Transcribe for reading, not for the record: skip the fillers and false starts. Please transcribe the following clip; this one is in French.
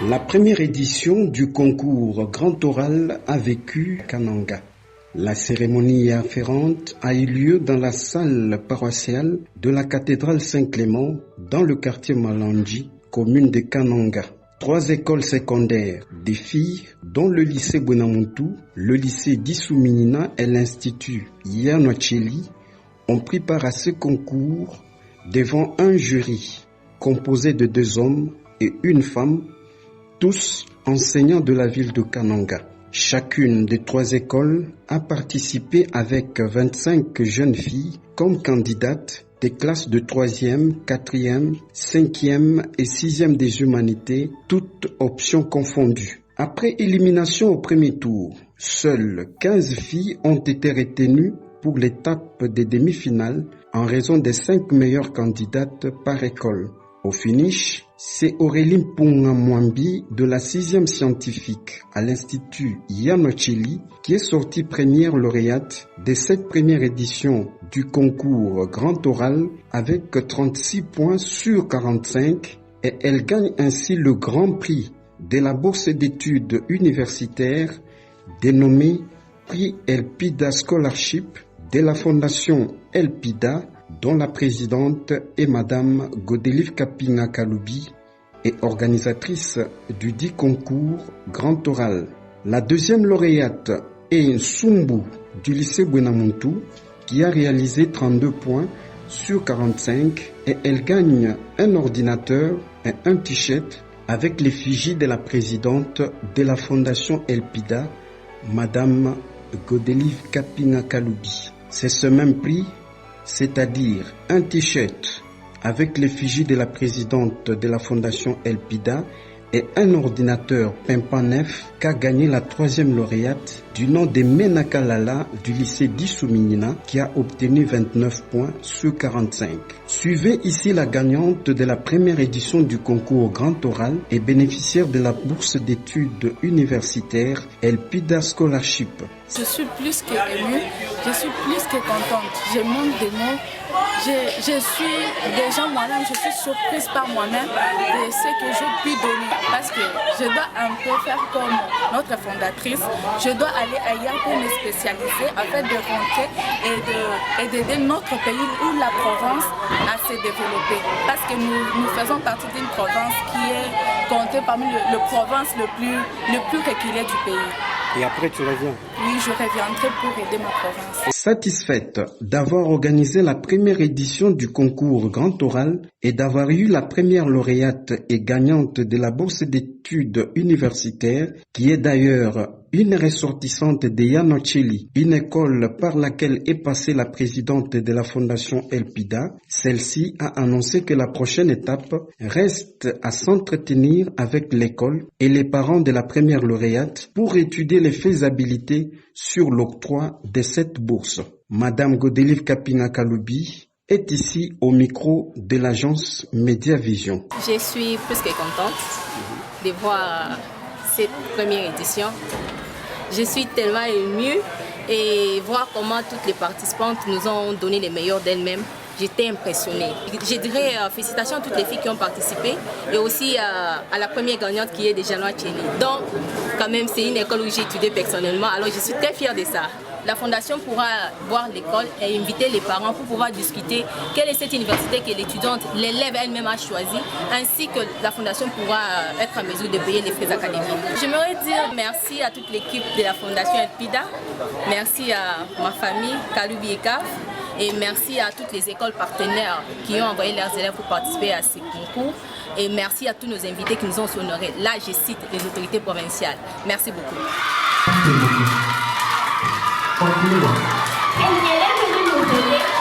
La première édition du concours Grand Oral a vécu Kananga. La cérémonie afférente a eu lieu dans la salle paroissiale de la cathédrale Saint-Clément dans le quartier Malandi, commune de Kananga. 3 écoles secondaires des filles, dont le lycée Buenamuntu, le lycée d'Issouminina et l'institut Yanocheli, ont pris part à ce concours devant un jury composé de 2 hommes et 1 femme, tous enseignants de la ville de Kananga. Chacune des 3 écoles a participé avec 25 jeunes filles comme candidates des classes de 3e, 4e, 5e et 6e des humanités, toutes options confondues. Après élimination au premier tour, seules 15 filles ont été retenues pour l'étape des demi-finales en raison des 5 meilleures candidates par école. Au finish, c'est Aurélie Mpunga-Mwambi de la 6e scientifique à l'Institut Yanocheli qui est sortie première lauréate de cette première édition du concours Grand Oral avec 36 points sur 45 et elle gagne ainsi le grand prix de la bourse d'études universitaires dénommée Prix Elpida Scholarship de la Fondation Elpida, dont la présidente est Madame Godelive Kapinga Kaloubi et organisatrice du dit concours Grand Oral. La 2e lauréate est Nsumbu du lycée Buenamuntu qui a réalisé 32 points sur 45 et elle gagne un ordinateur et un t-shirt avec l'effigie de la présidente de la Fondation Elpida, Madame Godelive Kapinga Kaloubi. C'est ce même prix, c'est-à-dire un t-shirt avec l'effigie de la présidente de la Fondation Elpida et un ordinateur Pimpa Nef qu'a gagné la 3e lauréate du nom de Menaka Lala du lycée d'Issouminina qui a obtenu 29 points sur 45. Suivez ici la gagnante de la première édition du concours Grand Oral et bénéficiaire de la bourse d'études universitaires Elpida Scholarship. Je suis plus que émue, je suis plus que contente, je manque de mots. Je suis déjà moi-même, je suis surprise par moi-même de ce que je puis donner parce que je dois un peu faire comme notre fondatrice, je dois aller ailleurs pour me spécialiser afin de rentrer et d'aider notre pays ou la province à se développer parce que nous faisons partie d'une province qui est comptée parmi les provinces le plus reculées du pays. Et après tu reviens? Oui, je reviendrai pour aider ma province. Satisfaite d'avoir organisé la première édition du concours Grand Oral et d'avoir eu la première lauréate et gagnante de la bourse d'études universitaires, qui est d'ailleurs une ressortissante de Yanocheli, une école par laquelle est passée la présidente de la Fondation Elpida, celle-ci a annoncé que la prochaine étape reste à s'entretenir avec l'école et les parents de la première lauréate pour étudier les faisabilités sur l'octroi de cette bourse. Madame Godelive Kapinga Kaloubi est ici au micro de l'agence Média Vision. Je suis plus que contente de voir cette première édition. Je suis tellement émue et voir comment toutes les participantes nous ont donné les meilleurs d'elles-mêmes. J'étais impressionnée. Je dirais félicitations à toutes les filles qui ont participé et aussi à la première gagnante qui est de Yanocheli. Donc, quand même, c'est une école où j'ai étudié personnellement, alors je suis très fière de ça. La fondation pourra voir l'école et inviter les parents pour pouvoir discuter quelle est cette université que l'étudiante, l'élève elle-même a choisie, ainsi que la fondation pourra être en mesure de payer les frais académiques. J'aimerais dire merci à toute l'équipe de la fondation Elpida, merci à ma famille, Kaloubi et Kaf, et merci à toutes les écoles partenaires qui ont envoyé leurs élèves pour participer à ces concours. Et merci à tous nos invités qui nous ont honorés. Là, je cite les autorités provinciales. Merci beaucoup. Continúa. En el